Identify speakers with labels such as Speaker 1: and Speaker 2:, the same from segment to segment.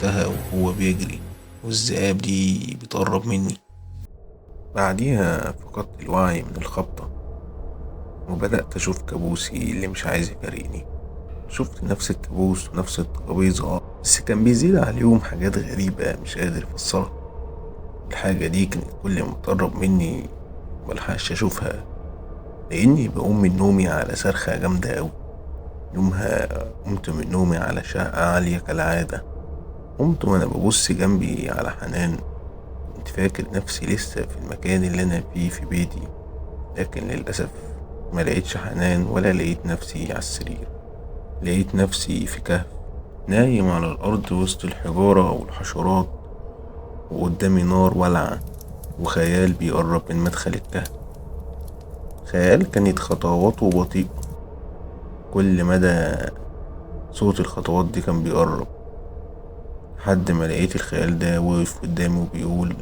Speaker 1: شفتها وهو بيجري والذئاب دي بتقرب مني. بعديها فقدت الوعي من الخبطة، وبدأت أشوف كابوسي اللي مش عايز يفارقني. شفت نفس الكابوس ونفس الترابيزة، بس كان بيزيد عليهم حاجات غريبة مش قادر أفسرها. الحاجة دي كانت كل ما تقرب مني ملحقش أشوفها، لأني بقوم من نومي على صرخة جامدة أوي. يومها قمت من نومي على شقة عالية كالعادة. قمت وأنا ببص جنبي على حنان. كنت فاكر نفسي لسه في المكان اللي أنا فيه في بيتي، لكن للأسف ما لقيتش حنان ولا لقيت نفسي على السرير. لقيت نفسي في كهف نايم على الأرض وسط الحجارة والحشرات، وقدامي نار والعة وخيال بيقرب من مدخل الكهف. خيال كانت خطواته بطيئة، كل مدى صوت الخطوات دي كان بيقرب، لحد ما لقيت الخيال ده وقف قدامي وبيقول: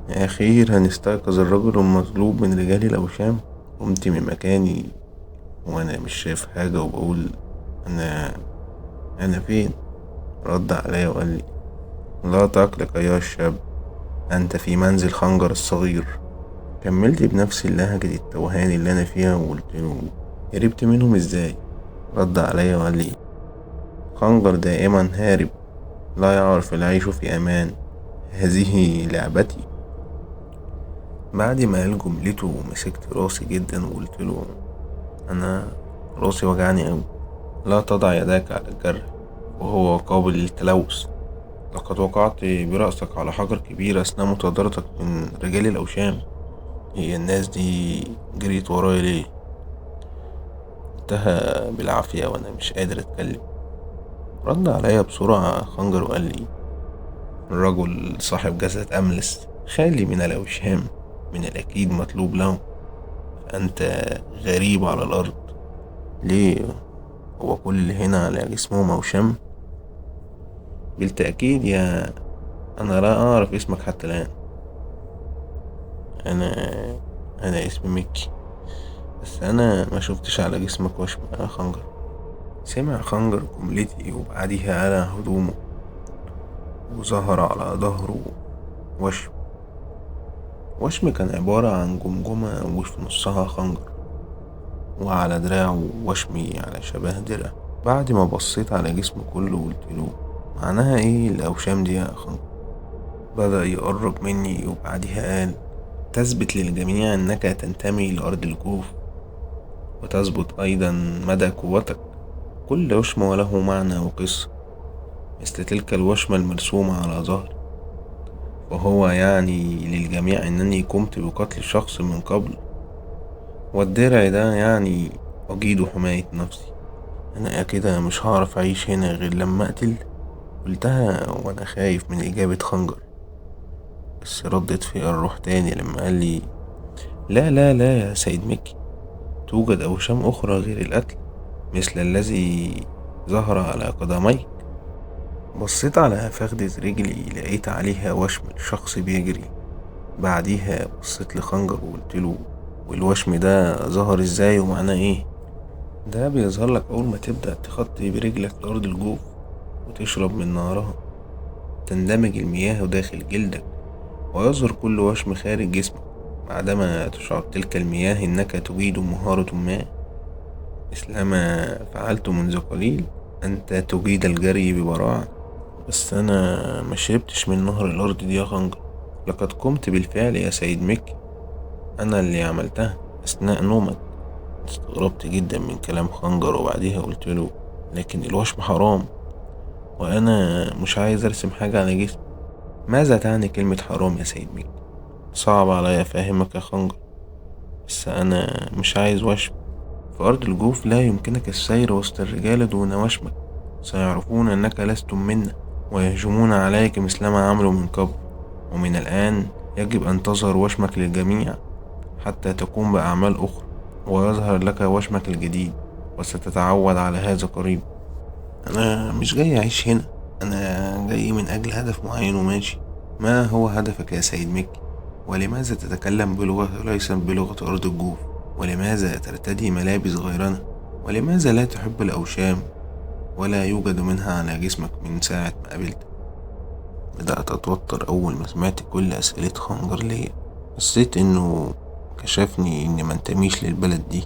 Speaker 1: أخيرا هنستيقظ الرجل المطلوب من رجال الأوشام. قمت من مكاني وأنا مش شايف حاجة وبقول: أنا أنا فين؟ رد عليا وقال لي: لا تقلق أيها الشاب، أنت في منزل خنجر الصغير. كملت بنفس اللهجة التوهان اللي أنا فيها وقلت له: هربت منهم إزاي؟ رد عليا وقال لي: خنجر دائما هارب، لا يعرف العيش في أمان، هذه لعبتي. بعد ما قال جملته مسكت راسي جدا وقلت له: أنا راسي وجعني أوي. لا تضع يداك على الجرح وهو قابل للتلوث، لقد وقعت برأسك على حجر كبير أثناء مصادرتك من رجال الأوشام. هي الناس دي جريت ورايا ليه؟ قلتها بالعافية وأنا مش قادر أتكلم. رد عليا بسرعة خنجر وقال لي: الرجل صاحب جسد أملس خالي من الأوشام من الأكيد مطلوب له، فأنت غريب على الأرض. ليه؟ هو كل اللي هنا على جسمهم أوشام؟ بالتأكيد أنا لا أعرف اسمك حتى الآن. أنا أنا اسمي ميكي، بس أنا ما شفتش على جسمك وشم يا خنجر. سمع خنجر جملتي وبعديها قلع هدومه وظهر على ظهره وشم. وشم كان عبارة عن جمجمة وفي نصها خنجر، وعلى دراعه وشمي على شبه درع. بعد ما بصيت على جسمه كله قلتله: معناها ايه الأوشام دي يا خنجر؟ بدأ يقرب مني وبعدها قال: تثبت للجميع أنك تنتمي لأرض الجوف، وتثبت أيضا مدى قوتك. كل وشم له معنى وقصة، مثل تلك الوشمة المرسومة على ظهري، وهو يعني للجميع أنني قمت بقتل شخص من قبل، والدرع ده يعني أجيد حماية نفسي. أنا كده مش هعرف أعيش هنا غير لما أقتل. قلتها وأنا خايف من إجابة خنجر، بس ردت في الروح تاني لما قال لي: لا لا لا يا سيد مكي، توجد أوشام أخرى غير القتل، مثل الذي ظهر على قدميك. بصيت على فخدة رجلي لقيت عليها وشم الشخص بيجري. بعديها بصيت لخنجر وقلتله: والوشم ده ظهر ازاي ومعناه ايه؟ ده بيظهر لك أول ما تبدأ تخطي برجلك لأرض الجوف وتشرب من نهرها، تندمج المياه داخل جلدك ويظهر كل وشم خارج جسمك. بعدما تشعر تلك المياه إنك تجيد مهارة ما، مثلما فعلت منذ قليل. أنت تجيد الجري ببراعة. بس أنا ما شربتش من نهر الأرض دي يا خنجر، لقد قمت بالفعل يا سيد مكي، أنا اللي عملتها أثناء نومك. استغربت جدا من كلام خنجر وبعديها قلتله: لكن الوشم حرام، وأنا مش عايز أرسم حاجة على جسمي. ماذا تعني كلمة حرام يا سيد مكي؟ صعب عليا أفهمك يا خنجر، بس أنا مش عايز وشم. في أرض الجوف لا يمكنك السير وسط الرجال دون وشمك، سيعرفون أنك لست منا ويهجمون عليك مثلما عملوا من قبل. ومن الآن يجب أن تظهر وشمك للجميع حتى تقوم بأعمال أخرى، ويظهر لك وشمك الجديد، وستتعود على هذا قريب. أنا مش جاي أعيش هنا، أنا جاي من أجل هدف معين وماشي. ما هو هدفك يا سيد مكي؟ ولماذا تتكلم بلغة ليست بلغة أرض الجوف؟ ولماذا ترتدي ملابس غيرنا؟ ولماذا لا تحب الأوشام ولا يوجد منها على جسمك من ساعة ما قابلتك؟ بدأت أتوتر أول ما سمعت كل أسئلة خنجر ليا. حسيت إنه كشفني إني منتميش للبلد دي.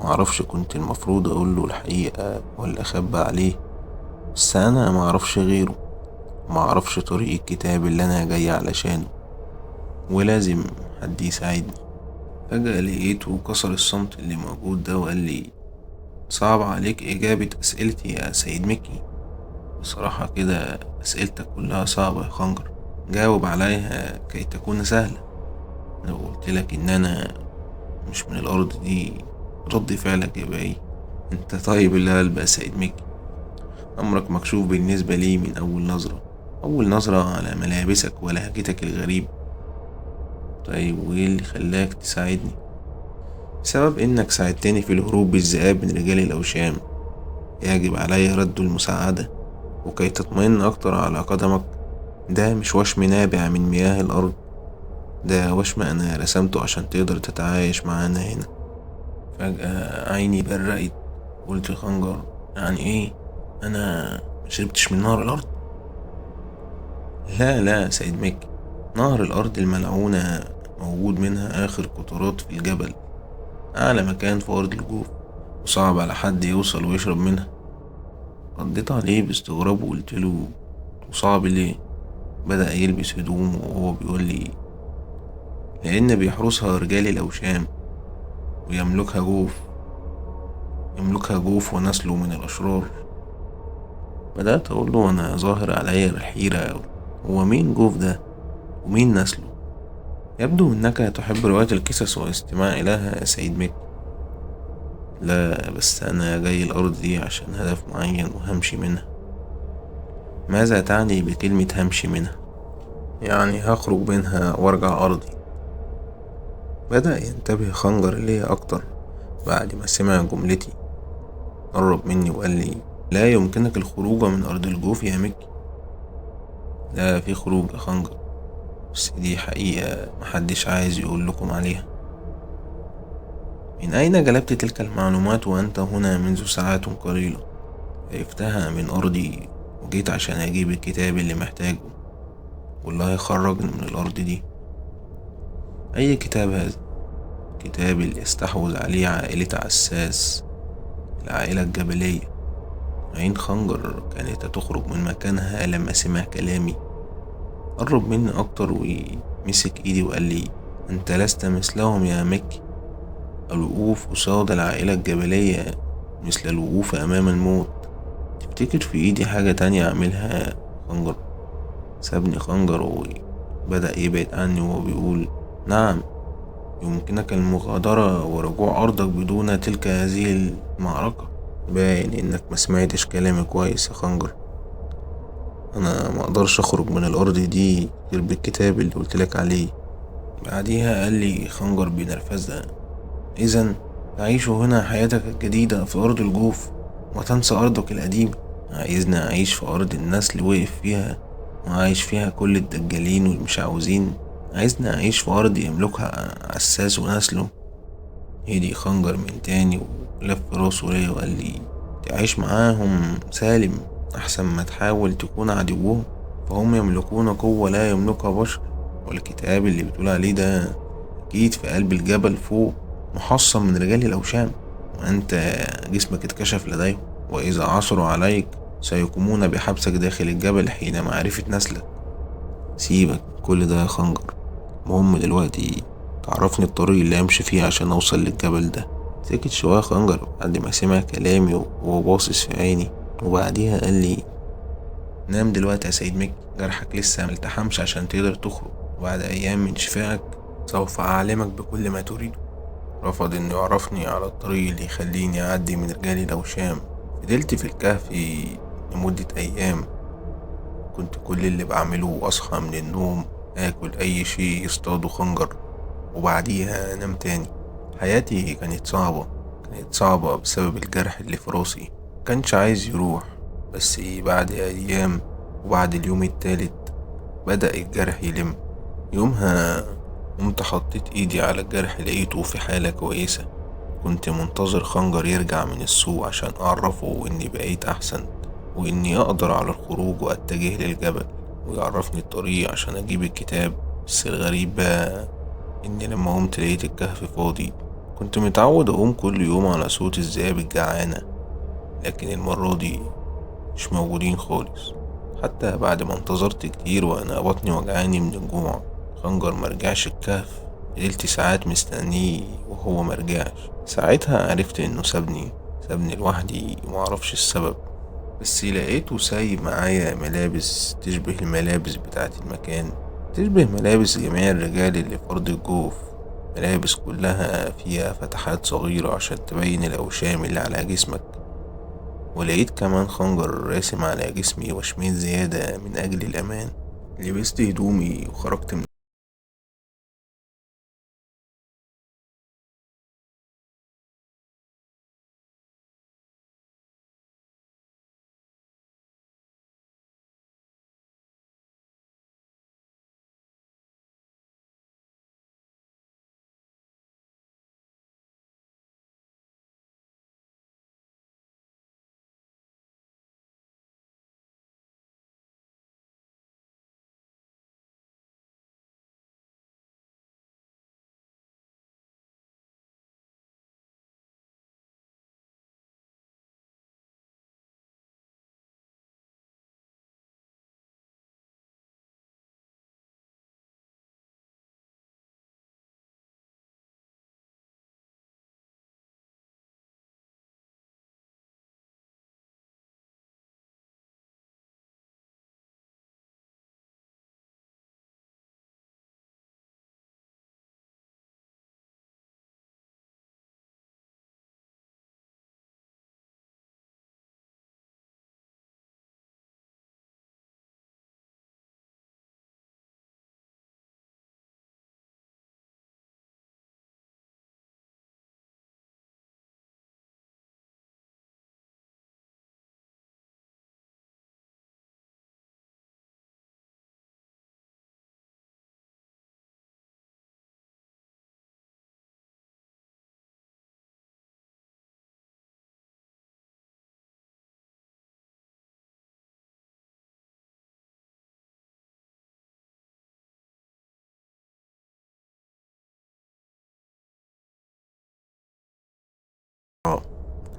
Speaker 1: معرفش كنت المفروض أقوله الحقيقة ولا أخبى عليه، بس أنا معرفش غيره، معرفش طريق الكتاب اللي أنا جاي علشانه، ولازم حد يساعدني. فجأة لقيته كسر الصمت اللي موجود ده وقال لي: صعب عليك إجابة أسئلتي يا سيد مكي؟ بصراحة كده أسئلتك كلها صعبة يا خنجر، جاوب عليها كي تكون سهلة. لو قلتلك إن أنا مش من الأرض دي، رد فعلك يبقى إيه؟ أنت طيب القلب يا سيد مكي، أمرك مكشوف بالنسبة لي من أول نظرة، أول نظرة على ملابسك ولهجتك الغريب. طيب وإيه اللي خلاك تساعدني؟ بسبب إنك ساعدتني في الهروب بالذئاب من رجال الأوشام، يجب علي رد المساعدة وكي تطمئن أكتر على قدمك. ده مش وشم نابع من مياه الأرض، ده وشم أنا رسمته عشان تقدر تتعايش معانا هنا. فجأة عيني برقت، قلت لخنجر: يعني إيه؟ أنا مشربتش من نهر الأرض؟ لا لا سيد مكي، نهر الأرض الملعونة موجود منها آخر قطرات في الجبل، أعلى مكان في أرض الجوف، وصعب على حد يوصل ويشرب منها. رديت عليه باستغراب وقلتله: وصعب ليه؟ بدأ يلبس هدومه وهو بيقول لي: لأن بيحرسها رجال الأوشام، ويملكها جوف، يملكها جوف ونسله من الأشرار. بدأت أقول له أنا ظاهر عليا الحيرة، هو مين جوف ده ومين نسله؟ يبدو أنك تحب رواية القصص والاستماع إليها يا سيد مكي. لا بس أنا جاي الأرض دي عشان هدف معين وهمشي منها. ماذا تعني بكلمة همشي منها؟ يعني هخرج منها وارجع أرضي. بدأ ينتبه خنجر ليا أكتر بعد ما سمع جملتي، قرب مني وقال لي: لا يمكنك الخروج من أرض الجوف يا مكي. لا في خروج يا خنجر، بس دي حقيقة محدش عايز يقول لكم عليها. من أين جلبت تلك المعلومات وأنت هنا منذ ساعات قليلة؟ عرفتها من أرضي وجيت عشان أجيب الكتاب اللي محتاجه، والله يخرجني من الأرض دي. أي كتاب هذا؟ كتاب اللي استحوذ عليه عائلة عساس، العائلة الجبلية. عين خنجر كانت تخرج من مكانها لما سمع كلامي. قرب مني أكتر ومسك إيدي وقال لي: أنت لست مثلهم يا مكي، الوقوف قصاد العائلة الجبلية مثل الوقوف أمام الموت. تفتكر في إيدي حاجة تانية أعملها؟ خنجر سابني خنجر وبدأ يبعد عني وهو بيقول: نعم، يمكنك المغادرة ورجوع أرضك بدون تلك هذه المعركة. باين إنك ما سمعتش كلامي كويس يا خنجر، أنا ما أقدرش أخرج من الأرض دي غير بالكتاب اللي قلتلك عليه. بعديها قال لي خنجر بنرفزة: إذن تعيش هنا حياتك الجديدة في أرض الجوف وتنسى أرضك القديمة؟ عايزني أعيش في أرض النسل وقف فيها وعايش فيها كل الدجالين والمشعوذين؟ عايزني أعيش في أرض يملكها عساس ونسله؟ هدي خنجر من تاني ولف راسه ليا وقال لي: تعيش معاهم سالم أحسن ما تحاول تكون عدوهم، فهم يملكون قوة لا يملكها بشر، والكتاب اللي بتقول عليه ده أكيد في قلب الجبل فوق، محصن من رجال الأوشام، وأنت جسمك اتكشف لديهم، وإذا عثروا عليك سيقومون بحبسك داخل الجبل حين معرفة نسلك. سيبك كل ده يا خنجر، مهم دلوقتي تعرفني الطريق اللي أمشي فيه عشان أوصل للجبل ده. سكت شوية خنجر بعد ما سمع كلامي وهو باصص في عيني، وبعديها قال لي: نام دلوقتي يا سيد مكي، جرحك لسه ملتحمش عشان تقدر تخرج، وبعد أيام من شفائك سوف أعلمك بكل ما تريده. رفض إنه يعرفني على الطريق اللي يخليني أعدي من رجال الأوشام. فضلت في الكهف لمدة أيام، كنت كل اللي بعمله أصحى من النوم آكل أي شيء يصطاده خنجر وبعديها أنام تاني. حياتي كانت صعبة بسبب الجرح اللي في راسي، مكانش عايز يروح، بس بعد أيام وبعد اليوم التالت بدأ الجرح يلم. يومها قمت حطيت ايدي على الجرح لقيته في حالة كويسة. كنت منتظر خنجر يرجع من السوق عشان أعرفه إني بقيت أحسن وإني أقدر على الخروج وأتجه للجبل. ويعرفني الطريق عشان أجيب الكتاب. بس الغريب بقى إني لما قمت لقيت الكهف فاضي. كنت متعود أقوم كل يوم على صوت الذئاب الجعانة، لكن المرة دي مش موجودين خالص. حتى بعد ما انتظرت كتير وأنا بطني وجعاني من الجوع، خنجر مرجعش الكهف. فضلت ساعات مستنيه وهو مرجعش. ساعتها عرفت إنه سابني لوحدي ومعرفش السبب. بس لقيته سايب معايا ملابس تشبه الملابس بتاعت المكان، تشبه ملابس جميع الرجال اللي في أرض الجوف. ملابس كلها فيها فتحات صغيرة عشان تبين الأوشام اللي على جسمك. ولقيت كمان خنجر راسم على جسمي وشمين زيادة من أجل الأمان. لبست هدومي وخرجت من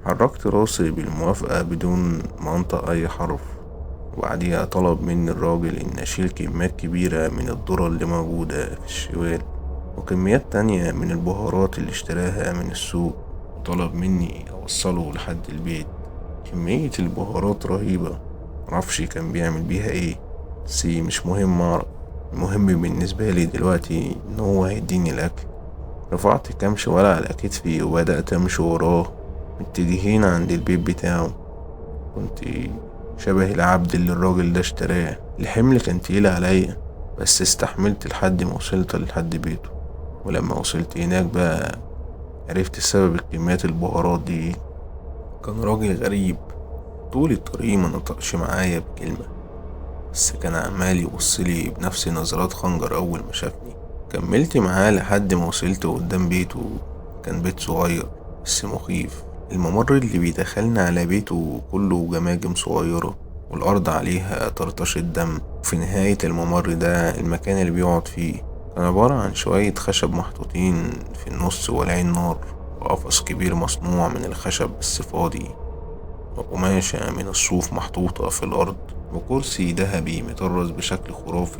Speaker 1: حركت راسي بالموافقة بدون ما انطق أي حرف. وبعديها طلب مني الراجل إن أشيل كميات كبيرة من الذرة اللي موجودة في الشوال، وكميات تانية من البهارات اللي اشتراها من السوق، وطلب مني أوصله لحد البيت. كمية البهارات رهيبة، معرفش كان بيعمل بيها ايه، بس مش مهم أعرف. المهم بالنسبة لي دلوقتي إن هو هيديني الأكل. رفعت كام شوال على كتفي وبدأت أمشي وراه، متجهين عند البيت بتاعه. كنت شبه العبد اللي الراجل ده اشتراه. الحمل كان تقيل عليا، بس استحملت لحد ما وصلت لحد بيته. ولما وصلت هناك بقى عرفت سبب الكميات البهارات دي. كان راجل غريب، طول الطريق ما نطقش معايا بكلمة، بس كان عمال يبصلي بنفس نظرات خنجر أول ما شافني. كملت معاه لحد ما وصلت قدام بيته. كان بيت صغير بس مخيف. الممر اللي بيدخلنا على بيته كله جماجم صغيرة، والأرض عليها طرطشة دم. وفي نهاية الممر ده المكان اللي بيقعد فيه كان عبارة عن شوية خشب محطوطين في النص ولعين نار، وقفص كبير مصنوع من الخشب بس فاضي، وقماشة من الصوف محطوطة في الأرض، وكرسي ذهبي مطرز بشكل خرافي.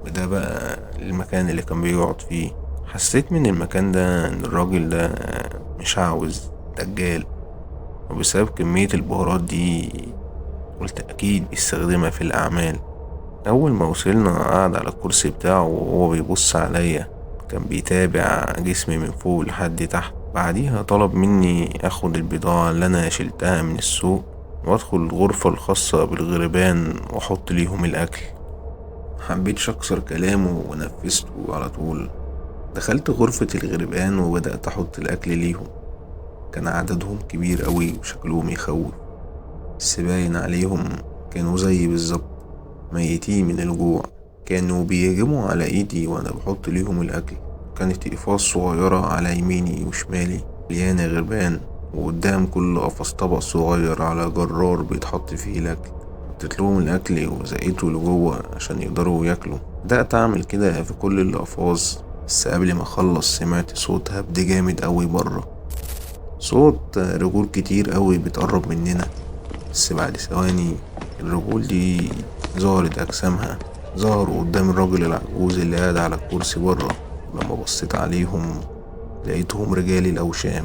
Speaker 1: وده بقى المكان اللي كان بيقعد فيه. حسيت من المكان ده إن الراجل ده مش عاوز دجال، وبسبب كمية البهارات دي قلت أكيد بيستخدمها في الأعمال. أول ما وصلنا قعد على الكرسي بتاعه وهو بيبص عليا، كان بيتابع جسمي من فوق لحد تحت. بعديها طلب مني أخد البضاعة اللي أنا شلتها من السوق وأدخل الغرفة الخاصة بالغربان وأحط ليهم الأكل. محبتش أكسر كلامه ونفذته على طول. دخلت غرفة الغربان وبدأت أحط الأكل ليهم. كان عددهم كبير أوي وشكلهم يخوف، بس باين عليهم كانوا زيي بالظبط، ميتين من الجوع. كانوا بيهجموا على ايدي وانا بحط ليهم الاكل. كانت اقفاص صغيرة على يميني وشمالي مليانة غربان، وقدام كل قفص طبق صغير على جرار بيتحط فيه الاكل. حطيت لهم الأكل وزقيته لجوه عشان يقدروا ياكلوا. بدأت أعمل كده في كل الألفاظ، بس قبل ما أخلص سمعت صوت هبد جامد أوي بره، صوت رجول كتير أوي بتقرب مننا. بس بعد ثواني الرجول دي ظهرت أجسامها، ظهروا قدام الراجل العجوز اللي قاعد على الكرسي بره. ولما بصيت عليهم لقيتهم رجال الأوشام.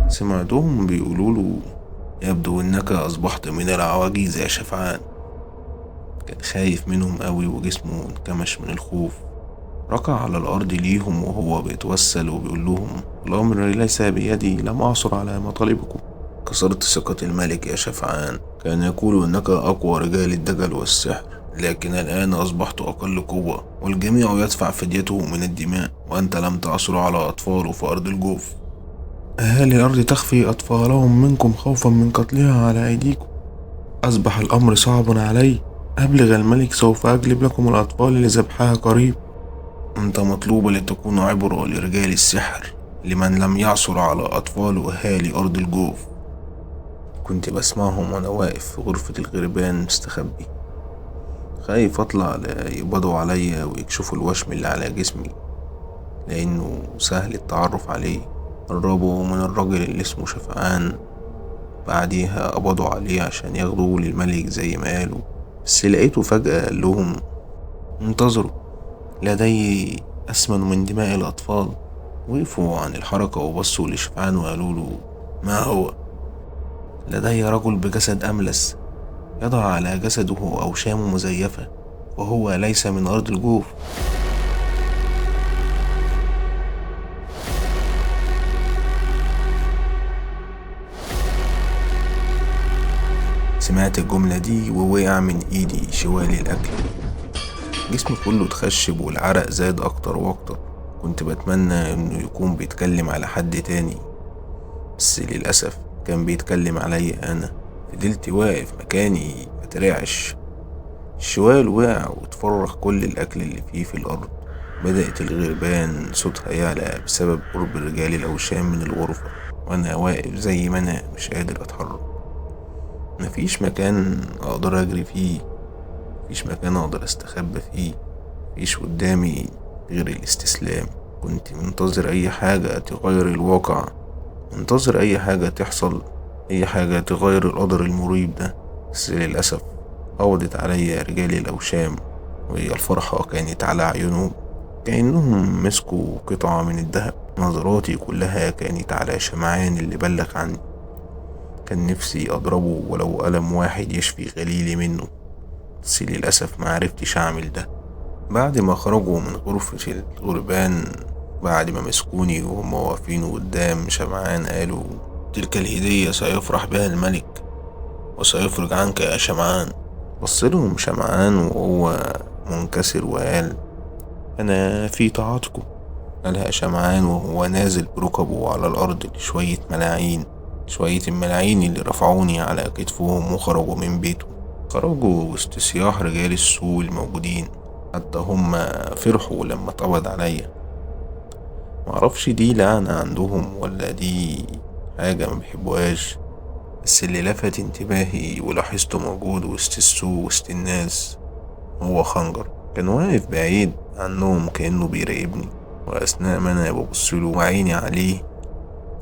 Speaker 1: سمعتهم بيقولوله: يبدو انك اصبحت من العواجيز يا شفعان. كان خايف منهم قوي وجسمه انكمش من الخوف. ركع على الارض ليهم وهو بيتوسل وبيقول لهم: الامر ليس بيدي، لم اعثر على مطالبكم. كسرت ثقة الملك يا شفعان، كان يقول انك اقوى رجال الدجل والسحر، لكن الان اصبحت اقل قوة والجميع يدفع فديته من الدماء، وانت لم تعثر على اطفاله في ارض الجوف. أهالي الأرض تخفي أطفالهم منكم خوفا من قتلها على أيديكم. أصبح الأمر صعب علي. أبلغ الملك، سوف أجلب لكم الأطفال لذبحها قريب. أنت مطلوب لتكون عبرة لرجال السحر لمن لم يعثر على أطفال أهالي أرض الجوف. كنت بسمعهم وأنا واقف في غرفة الغربان مستخبي، خايف أطلع يقبضوا عليا ويكشفوا الوشم اللي على جسمي، لأنه سهل التعرف عليه. قربوا من الراجل اللي اسمه شفعان، بعديها قبضوا عليه عشان ياخدوه للملك زي ما قالوا. بس لقيته فجأة قال لهم: انتظروا، لدي أثمن من دماء الأطفال. وقفوا عن الحركة وبصوا لشفعان وقالوا له: ما هو؟ لدي رجل بجسد أملس يضع على جسده أوشام مزيفة، وهو ليس من أرض الجوف. سمعت الجملة دي ووقع من ايدي شوال الاكل، جسمي كله اتخشب والعرق زاد اكتر واكتر. كنت بتمنى انه يكون بيتكلم على حد تاني، بس للأسف كان بيتكلم عليا انا. فضلت واقف مكاني مترعش. الشوال وقع واتفرغ كل الاكل اللي فيه في الارض. بدأت الغربان صوتها يعلى بسبب قرب رجال الاوشام من الغرفة، وانا واقف زي ما انا مش قادر اتحرك. مفيش مكان اقدر اجري فيه، مفيش مكان اقدر استخبى فيه، مفيش قدامي غير الاستسلام. كنت منتظر اي حاجة تغير الواقع، منتظر اي حاجة تحصل، اي حاجة تغير القدر المريب ده. بس للأسف قبضت عليا رجال الأوشام، وهي الفرحة كانت على عيونهم كأنهم مسكوا قطعة من الذهب. نظراتي كلها كانت على شمعان اللي بلغ عني. كان نفسي أضربه ولو قلم واحد يشفي غليلي منه، بس للأسف معرفتش أعمل ده. بعد ما خرجوا من غرفة الغربان، بعد ما مسكوني وهم واقفين قدام شمعان، قالوا: تلك الهدية سيفرح بها الملك وسيفرج عنك يا شمعان. بصلهم شمعان وهو منكسر وقال: أنا في طاعتكم. قالها شمعان وهو نازل بركبه على الأرض لشوية ملاعين، شوية الملاعين اللي رفعوني على كتفهم وخرجوا من بيته. خرجوا وسط صياح رجال السوق الموجودين، حتى هم فرحوا لما اتقبض عليا. معرفش دي لعنة عندهم ولا دي حاجة ما بيحبوهاش، بس اللي لفت انتباهي ولاحظته موجود وسط السوق وسط الناس هو خنجر. كان واقف بعيد عنهم كأنه بيراقبني، وأثناء ما أنا ببصله وعيني عليه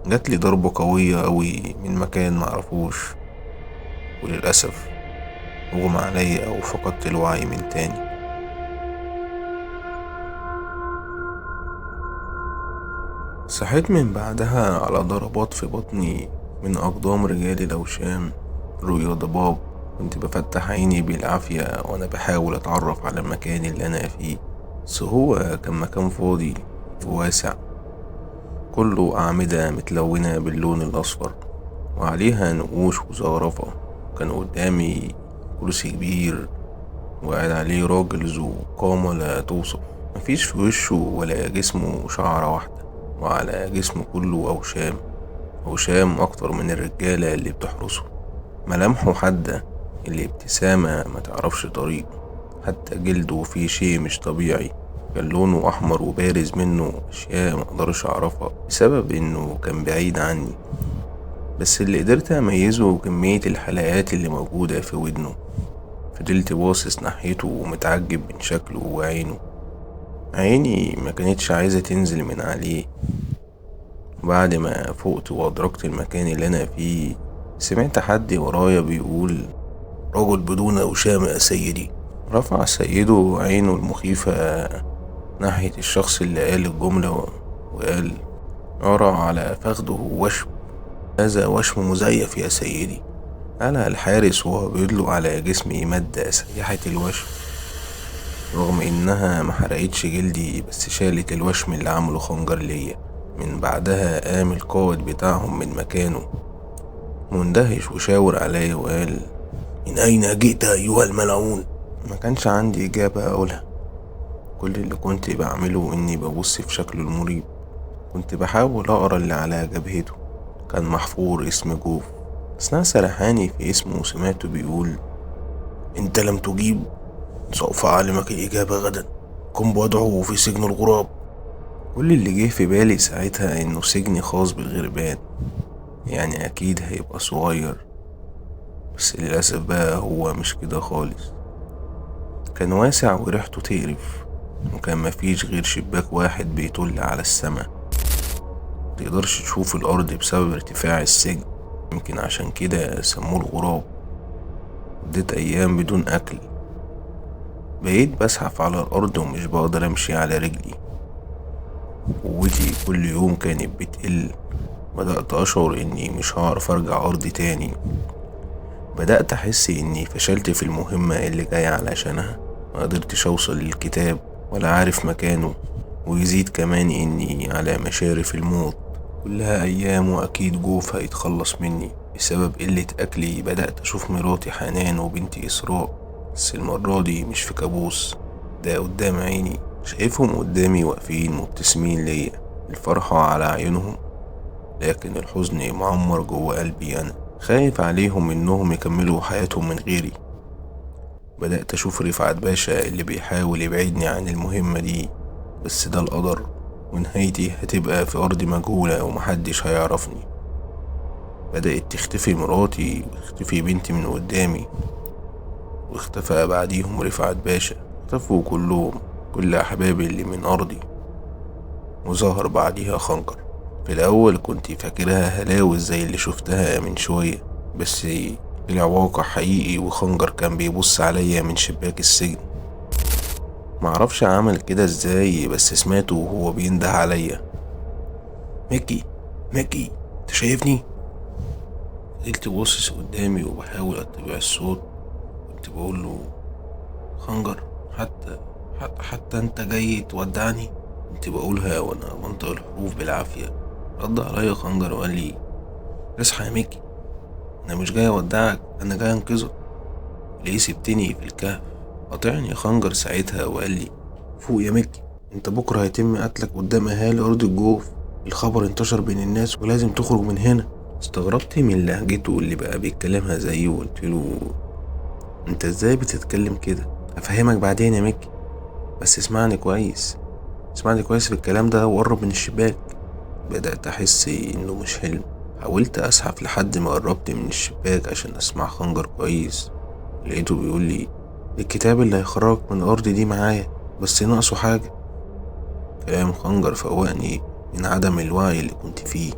Speaker 1: جاتلي ضربة قوية أوي من مكان معرفوش، وللأسف أغمى عليا أو فقدت الوعي من تاني. صحيت من بعدها على ضربات في بطني من أقدام رجال الأوشام. رؤيا ضباب. كنت بفتح عيني بالعافية وأنا بحاول أتعرف على المكان اللي أنا فيه، بس هو كان مكان فاضي وواسع، كله أعمدة متلونة باللون الأصفر وعليها نقوش وزخرفة. كان قدامي كرسي كبير وقاعد عليه راجل ذو قامة لا توصف، مفيش في وشه ولا جسمه شعرة واحدة، وعلى جسمه كله أوشام، أوشام أكتر من الرجالة اللي بتحرسه. ملامحه حادة، الابتسامة ما تعرفش طريق، حتى جلده فيه شيء مش طبيعي. كان لونه أحمر وبارز منه أشياء مقدرش أعرفها بسبب إنه كان بعيد عني. بس اللي قدرت أميزه كمية الحلقات اللي موجودة في ودنه. فضلت باصص ناحيته ومتعجب من شكله وعينه. عيني ما كانتش عايزة تنزل من عليه. بعد ما فقت وأدركت المكان اللي أنا فيه، سمعت حد ورايا بيقول: رجل بدون وشامة يا سيدي. رفع سيده عينه المخيفة ناحية الشخص اللي قال الجملة وقال: أرى على فخده وشم. هذا وشم مزيف يا سيدي. قالها الحارس وهو بيدلق على جسمي مادة سيحة الوشم، رغم إنها محرقتش جلدي، بس شالت الوشم اللي عمله خنجر ليا. من بعدها قام القائد بتاعهم من مكانه مندهش وشاور عليا وقال: من أين جئت أيها الملعون؟ ما كانش عندي إجابة أقولها. كل اللي كنت بعمله إني ببص في شكله المريب. كنت بحاول أقرأ اللي على جبهته، كان محفور اسم جوف. أثناء سرحاني في اسمه وسمعته بيقول: انت لم تجيب، سوف أعلمك الإجابة غدا. قم بوضعه في سجن الغراب. كل اللي جه في بالي ساعتها إنه سجن خاص بالغربان، يعني أكيد هيبقى صغير. بس للأسف بقى هو مش كده خالص. كان واسع وريحته تقرف، وكان مفيش غير شباك واحد بيطل على السما. متقدرش تشوف الأرض بسبب ارتفاع السجن، يمكن عشان كده سموه الغراب. قضيت أيام بدون أكل، بقيت بزحف على الأرض ومش بقدر أمشي على رجلي. قوتي كل يوم كانت بتقل. بدأت أشعر إني مش هعرف أرجع أرضي تاني. بدأت أحس إني فشلت في المهمة اللي جاية علشانها. ما قدرتش أوصل للكتاب ولا عارف مكانه، ويزيد كمان إني على مشارف الموت. كلها أيام وأكيد جوف هيتخلص مني. بسبب قلة أكلي بدأت أشوف مراتي حنان وبنتي إسراء، بس المرة دي مش في كابوس، ده قدام عيني. شايفهم قدامي واقفين مبتسمين ليا، الفرحة على عيونهم، لكن الحزن معمر جوه قلبي. أنا خايف عليهم إنهم يكملوا حياتهم من غيري. بدأت أشوف رفعت باشا اللي بيحاول يبعدني عن المهمة دي، بس ده القدر، ونهايتي هتبقى في أرض مجهولة ومحدش هيعرفني. بدأت تختفي مراتي وتختفي بنتي من قدامي، واختفى بعديهم رفعت باشا. اختفوا كلهم، كل أحبابي اللي من أرضي. وظهر بعديها خنجر. في الأول كنت فاكرها هلاوس زي اللي شفتها من شوية، بس طلع واقع حقيقي، وخنجر كان بيبص عليا من شباك السجن. معرفش عمل كده ازاي، بس سمعته وهو بينده عليا: ميكي، ميكي، انت شايفني؟ فضلت باصص قدامي وبحاول اتبع الصوت. كنت بقول له: خنجر، حتى انت جاي تودعني؟ كنت بقولها وانا بنطق الحروف بالعافية. رد عليا خنجر وقال لي: اصحى يا ميكي، انا مش جاي اودعك، انا جاي انقذك. ليه سبتني في الكهف؟ قاطعني خنجر ساعتها وقال لي: فوق يا ميكي، انت بكرة هيتم قتلك قدام اهالي ارض الجوف. الخبر انتشر بين الناس ولازم تخرج من هنا. استغربت من لهجته اللي بقى بيتكلمها زيه، وقلت له: انت ازاي بتتكلم كده؟ افهمك بعدين يا ميكي، بس اسمعني كويس، اسمعني كويس في الكلام ده وقرب من الشباك. بدأت احس انه مش حلم. حاولت اسحف لحد ما قربت من الشباك عشان اسمع خنجر كويس. لقيته بيقول لي: الكتاب اللي هيخرجك من الارض دي معايا، بس ناقصه حاجة. كلام خنجر فوقني من عدم الوعي اللي كنت فيه،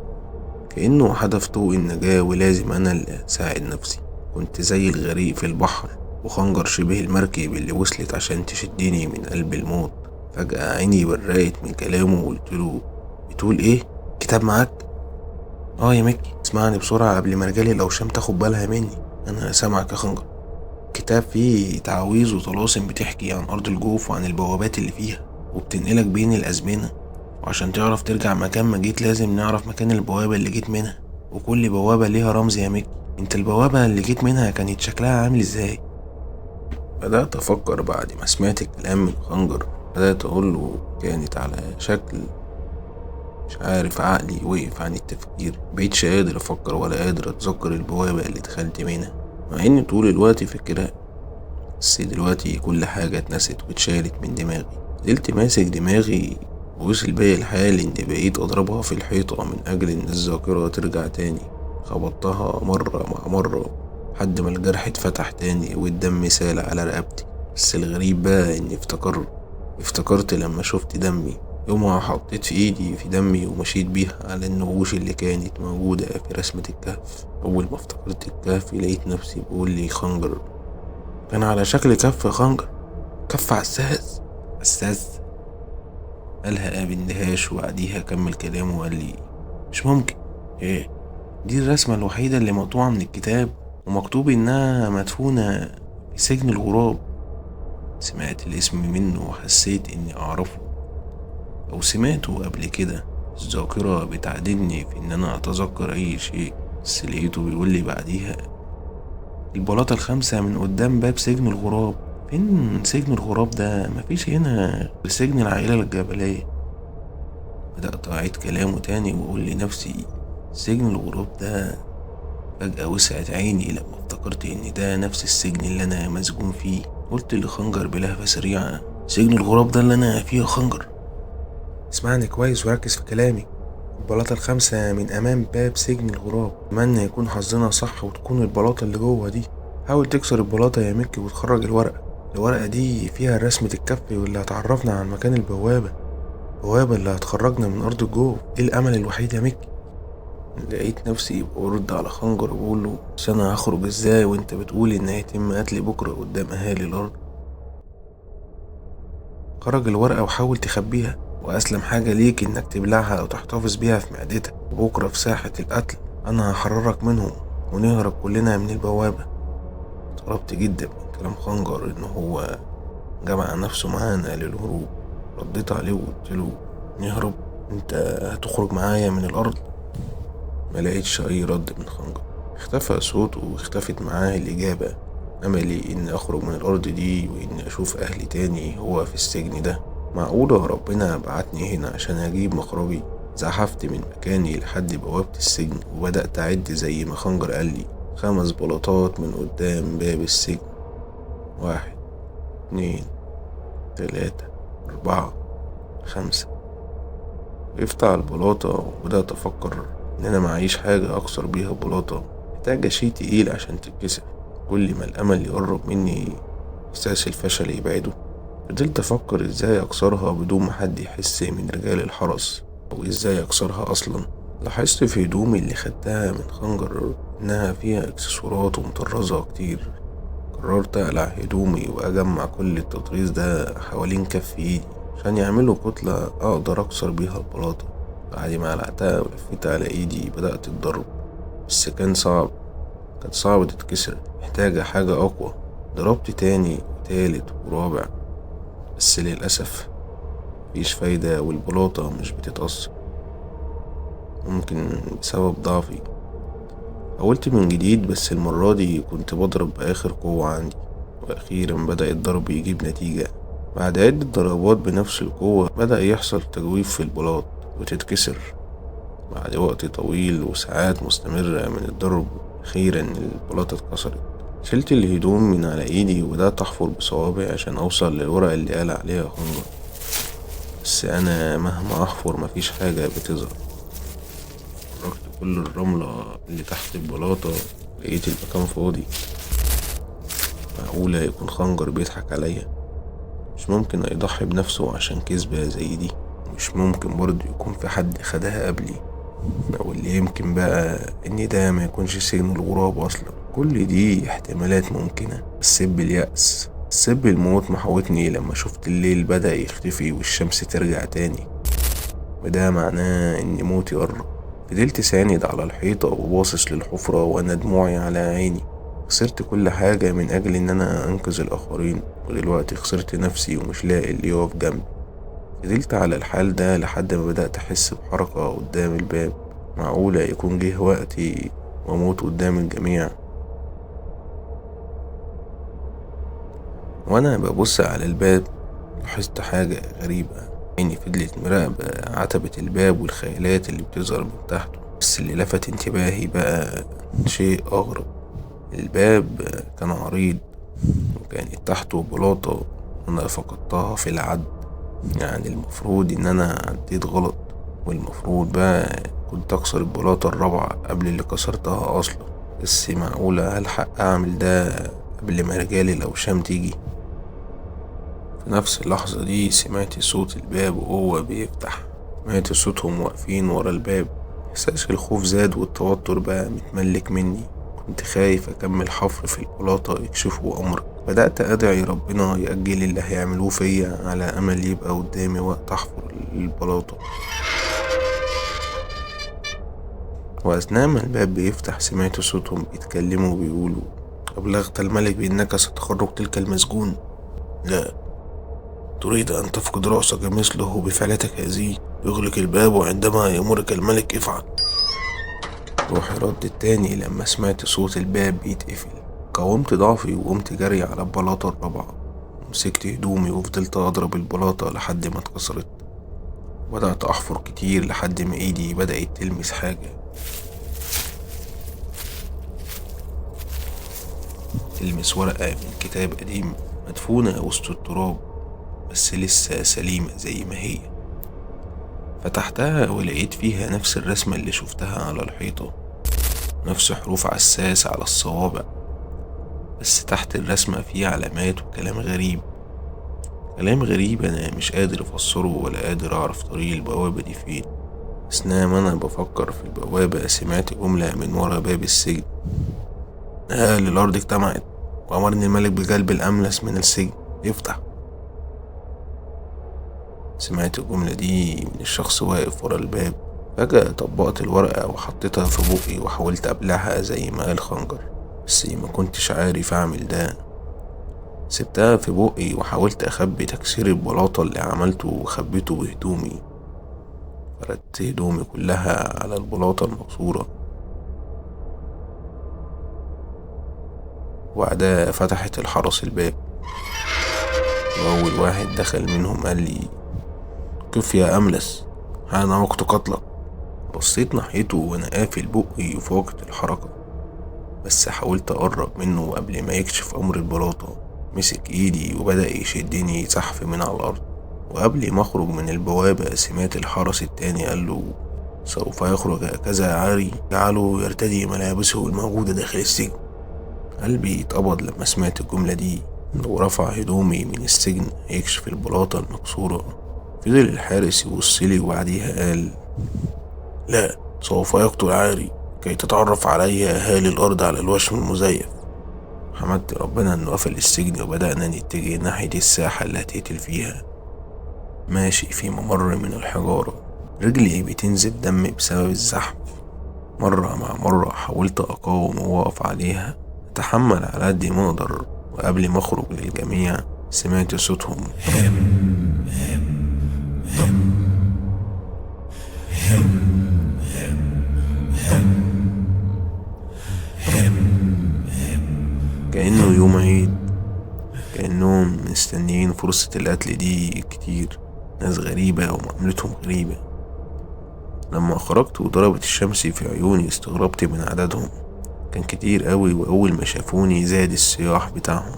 Speaker 1: كأنه حدف طوق النجاة ولازم أنا اللي أساعد نفسي. كنت زي الغريق في البحر، وخنجر شبه المركب اللي وصلت عشان تشدني من قلب الموت. فجأة عيني برقت من كلامه وقلت له: بتقول ايه؟ كتاب معاك؟ اه يا مكي، اسمعني بسرعة قبل ما رجالي الأوشام تاخد بالها مني. أنا سامعك يا خنجر. كتاب فيه تعاويذ وطلاسم بتحكي عن أرض الجوف وعن البوابات اللي فيها، وبتنقلك بين الأزمنة. وعشان تعرف ترجع مكان ما جيت لازم نعرف مكان البوابة اللي جيت منها، وكل بوابة ليها رمز يا مكي. انت البوابة اللي جيت منها كانت شكلها عامل ازاي؟ بدأت أفكر بعد ما سمعت الكلام من خنجر. بدأت أقوله كانت على شكل، مش عارف، عقلي وقف عن التفكير. مبقتش قادر أفكر ولا قادر أتذكر البوابة اللي دخلت منها، مع إني طول الوقت فاكرها. بس دلوقتي كل حاجة اتنست واتشالت من دماغي. فضلت ماسك دماغي، ووصل بيا الحال إني بقيت أضربها في الحيطة من أجل إن الذاكرة ترجع تاني. خبطتها مرة مع مرة لحد ما الجرح اتفتح تاني والدم سال على رقبتي. بس الغريب بقى اني افتكرت لما شفت دمي يومها، حطيت في ايدي في دمي ومشيت بيها على النقوش اللي كانت موجودة في رسمة الكهف. اول ما افتكرت الكهف لقيت نفسي بقول لي خنجر، كان على شكل كف خنجر، كف عساس. قالها باندهاش وبعديها كمل كلامه وقال لي مش ممكن، ايه دي الرسمة الوحيدة اللي مقطوعة من الكتاب ومكتوب انها مدفونة في سجن الغراب. سمعت الاسم منه وحسيت اني اعرفه او سمعته قبل كده. الذاكرة بتعدلني في ان انا اتذكر اي شيء، بس لقيته بيقول لي بعديها البلاطة الخامسة من قدام باب سجن الغراب. فين سجن الغراب ده؟ مفيش هنا غير سجن العائلة الجبلية. بدأت أعيد كلامه تاني وأقول لنفسي سجن الغراب ده. فجأة وسعت عيني لما افتكرت إن ده نفس السجن اللي أنا مسجون فيه. قلت لخنجر بلهفة سريعة سجن الغراب ده اللي أنا فيه يا خنجر؟ اسمعني كويس وركز في كلامي. البلاطة الخامسة من أمام باب سجن الغراب. أتمنى يكون حظنا صح وتكون البلاطة اللي جوه دي. حاول تكسر البلاطة يا مكي وتخرج الورقة دي فيها رسمة الكف واللي هتعرفنا عن مكان البوابة اللي هتخرجنا من أرض الجوف. إيه الأمل الوحيد يا مكي؟ لقيت نفسي برد على خنجر وبقول له بس أنا هخرج إزاي وأنت بتقول إن هيتم قتلي بكرة قدام أهالي الأرض؟ خرج الورقة وحاول تخبيها، وأسلم حاجة ليك إنك تبلعها أو تحتفظ بيها في معدتك. وبكرة في ساحة القتل أنا هحررك منهم ونهرب كلنا من البوابة. استغربت جدا من كلام خنجر إن هو جمع نفسه معانا للهروب. رديت عليه وقلت له نهرب؟ انت هتخرج معايا من الأرض؟ ما لقيتش أي رد من خنجر. اختفى صوته واختفت معاه الإجابة. أملي إني أخرج من الأرض دي وإني أشوف أهلي تاني هو في السجن ده. معقولة ربنا بعتني هنا عشان أجيب مخرجي؟ زحفت من مكاني لحد بوابة السجن وبدأت أعد زي ما خنجر قال لي 5 بلاطات من قدام باب السجن. 1 2 3 4 5. وقفت على البلاطة وبدأت أفكر إن أنا معيش حاجة أكسر بيها البلاطة، محتاجة شي تقيل عشان تتكسر. كل ما الأمل يقرب مني إحساس الفشل يبعده. فضلت أفكر إزاي أكسرها بدون ما حد يحس من رجال الحرس، أو إزاي أكسرها أصلا. لاحظت في هدومي اللي خدتها من خنجر إنها فيها إكسسوارات ومطرزة كتير. قررت أقلع هدومي وأجمع كل التطريز ده حوالين كف إيدي عشان يعملوا كتلة أقدر أكسر بيها البلاطة. بعد ما قلعتها ولفيتها على إيدي بدأت الضرب، بس كانت صعب تتكسر، محتاجة حاجة أقوى. ضربت تاني وتالت ورابع، بس للأسف مفيش فايدة والبلاطة مش بتتأثر. ممكن بسبب ضعفي. حاولت من جديد بس المرة دي كنت بضرب بآخر قوة عندي، وأخيرا بدأ الضرب يجيب نتيجة. بعد عدة ضربات بنفس القوة بدأ يحصل تجويف في البلاط وتتكسر. بعد وقت طويل وساعات مستمرة من الضرب أخيرا البلاطة اتكسرت. شلت الهدوم من على ايدي وبدأت أحفر بصوابعي عشان أوصل للورقة اللي قال عليها خنجر، بس أنا مهما أحفر مفيش حاجة بتظهر. خرجت كل الرملة اللي تحت البلاطة، لقيت المكان فاضي. معقولة يكون خنجر بيضحك عليا؟ مش ممكن يضحي بنفسه عشان كذبة زي دي. مش ممكن برضه يكون في حد خدها قبلي، او اللي يمكن بقى ان ده ما يكونش سجن الغراب اصلا. كل دي احتمالات ممكنة. السب اليأس، السب الموت محوتني لما شفت الليل بدأ يختفي والشمس ترجع تاني، وده معناه ان موتي قرب. فضلت ساند على الحيطة وباصص للحفرة وانا دموعي على عيني. خسرت كل حاجة من اجل ان انا انقذ الاخرين، ودلوقتي خسرت نفسي ومش لاقي اللي يقف جنبي. فضلت على الحال ده لحد ما بدأت احس بحركة قدام الباب. معقولة يكون جه وقتي واموت قدام الجميع؟ وانا ببص على الباب لاحظت حاجة غريبة. عيني فضلت مراقبة عتبة الباب والخيالات اللي بتظهر من تحته، بس اللي لفت انتباهي بقى شيء أغرب. الباب كان عريض وكانت تحته بلاطة أنا فقدتها في العد. يعني المفروض إن أنا عديت غلط، والمفروض بقى كنت أكسر البلاطة الرابعة قبل اللي كسرتها أصلا، بس معقولة هلحق أعمل ده قبل ما رجالي الأوشام تيجي؟ في نفس اللحظة دي سمعت صوت الباب وهو بيفتح، سمعت صوتهم واقفين ورا الباب. إحساس الخوف زاد والتوتر بقى متملك مني. كنت خايف أكمل حفر في البلاطة يكشفوا أمري. بدأت أدعي ربنا يأجل اللي هيعملوه فيا على أمل يبقى قدامي وقت أحفر البلاطة. وأثناء ما الباب بيفتح سمعت صوتهم بيتكلموا وبيقولوا: أبلغت الملك بأنك ستخرج تلك المسجون؟ لا، تريد أن تفقد رأسك مثله بفعلتك هذه؟ يغلق الباب وعندما يأمرك الملك افعل. روحي ردت تاني لما سمعت صوت الباب بيتقفل. قاومت ضعفي وقمت جري على البلاطة الرابعة، مسكت هدومي وفضلت أضرب البلاطة لحد ما اتكسرت. بدأت أحفر كتير لحد ما إيدي بدأت تلمس حاجة، تلمس ورقة من كتاب قديم مدفونة وسط التراب بس لسه سليمة زي ما هي. فتحتها ولقيت فيها نفس الرسمة اللي شفتها على الحيطة، نفس حروف عساس على الصوابع، بس تحت الرسمة فيه علامات وكلام غريب. كلام غريب أنا مش قادر أفسره ولا قادر أعرف طريق البوابة دي فين. أثناء ما أنا بفكر في البوابة سمعت جملة من ورا باب السجن: أهل الأرض اجتمعت وأمرني الملك بجلب الأملس من السجن، يفتح. سمعت الجملة دي من الشخص واقف ورا الباب. فجأة طبقت الورقة وحطيتها في بقي وحاولت أبلعها زي ما قال خنجر، بس ما كنتش عارف أعمل ده. سبتها في بقي وحاولت أخبي تكسير البلاطة اللي عملته وخبيته بهدومي. فردت هدومي كلها على البلاطة المكسورة، وبعدها فتحت الحرس الباب، وأول واحد دخل منهم قال لي: كيف يا أملس، حان وقت قتلك. بصيت ناحيته وأنا قافل بقي وفاقد الحركة، بس حاولت أقرب منه قبل ما يكشف أمر البلاطة. مسك إيدي وبدأ يشدني زحف من على الأرض، وقبل ما أخرج من البوابة سمعت الحرس التاني قال له: سوف يخرج هكذا عاري، جعله يرتدي ملابسه الموجودة داخل السجن. قلبي اتقبض لما سمعت الجملة دي، ورفع هدومي من السجن يكشف البلاطة المكسورة. فضل الحارس يبصلي وبعديها قال: لا، سوف يقتل عاري كي تتعرف علي أهالي الأرض على الوشم المزيف. حمدت ربنا انه قفل السجن وبدأنا نتجه ناحية الساحة اللي هتقتل فيها. ماشي في ممر من الحجارة، رجلي بتنزف دم بسبب الزحف. مرة مع مرة حاولت أقاوم وأقف عليها، أتحمل على قد ما أقدر. وقبل ما أخرج للجميع سمعت صوتهم: كأنه يوم عيد، كأنهم مستنيين فرصة القتل دي كتير. ناس غريبة ومعاملتهم غريبة. لما خرجت وضربت الشمس في عيوني استغربت من عددهم، كان كتير قوي. وأول ما شافوني زاد الصياح بتاعهم.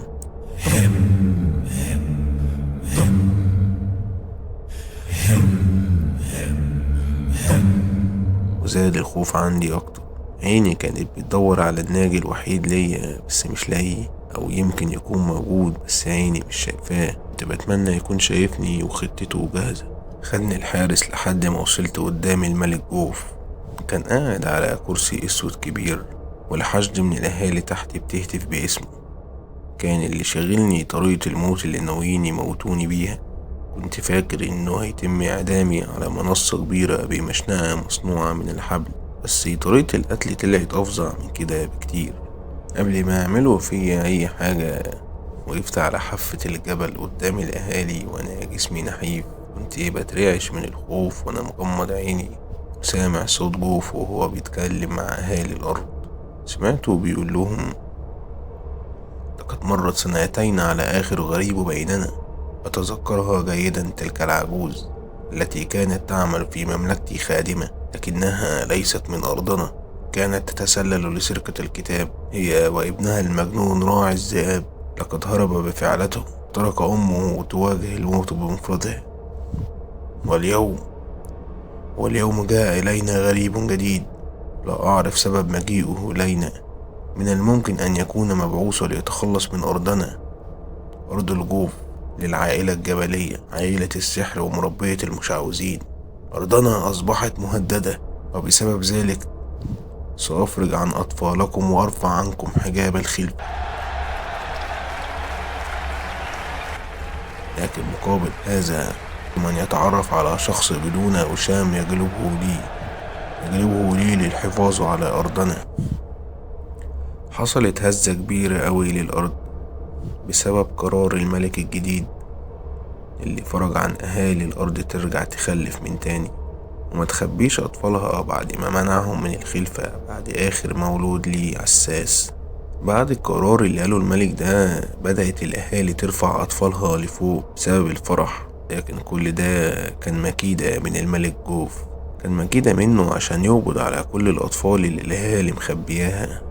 Speaker 1: وزاد الخوف عندي أكتر. عيني كانت بتدور على الناجي الوحيد ليا بس مش لاقيه، أو يمكن يكون موجود بس عيني مش شايفاه. كنت بتمنى يكون شايفني وخطته جاهزة. خدني الحارس لحد ما وصلت قدام الملك جوف. كان قاعد على كرسي اسود كبير والحشد من الاهالي تحت بتهتف باسمه. كان اللي شاغلني طريقة الموت اللي ناويين يموتوني بيها. كنت فاكر انه هيتم اعدامي على منصة كبيرة بمشنقة مصنوعة من الحبل، بس طريقة القتل طلعت افظع من كده بكتير. قبل ما يعملوا فيا اي حاجة وقفت على حافة الجبل قدام الاهالي وانا جسمي نحيف. كنت بترعش من الخوف وانا مغمض عيني، سامع صوت جوف وهو بيتكلم مع اهالي الارض. سمعته بيقول لهم: لقد مرت سنتين على آخر غريب بيننا. أتذكرها جيدا تلك العجوز التي كانت تعمل في مملكتي خادمة، لكنها ليست من أرضنا. كانت تتسلل لسرقة الكتاب، هي وابنها المجنون راعي الذئاب. لقد هرب بفعلته، ترك أمه تواجه الموت بمفردها. واليوم واليوم جاء إلينا غريب جديد لا أعرف سبب مجيئه إلينا. من الممكن أن يكون مبعوثا ليتخلص من أرضنا، أرض الجوف، للعائلة الجبلية، عائلة السحر ومربية المشعوذين. أرضنا أصبحت مهددة، وبسبب ذلك سأفرج عن أطفالكم وأرفع عنكم حجاب الخلف. لكن مقابل هذا من يتعرف على شخص بدون وشام يجلبه لي للحفاظ على أرضنا. حصلت هزة كبيرة أوي للأرض بسبب قرار الملك الجديد اللي فرج عن أهالي الأرض ترجع تخلف من تاني وما تخبيش أطفالها بعد ما منعهم من الخلفة بعد آخر مولود ليه عساس. بعد القرار اللي قاله الملك ده بدأت الأهالي ترفع أطفالها لفوق بسبب الفرح، لكن كل ده كان مكيدة من الملك جوف، كان مكيدة منه عشان يقبض على كل الأطفال اللي الأهالي مخبياها.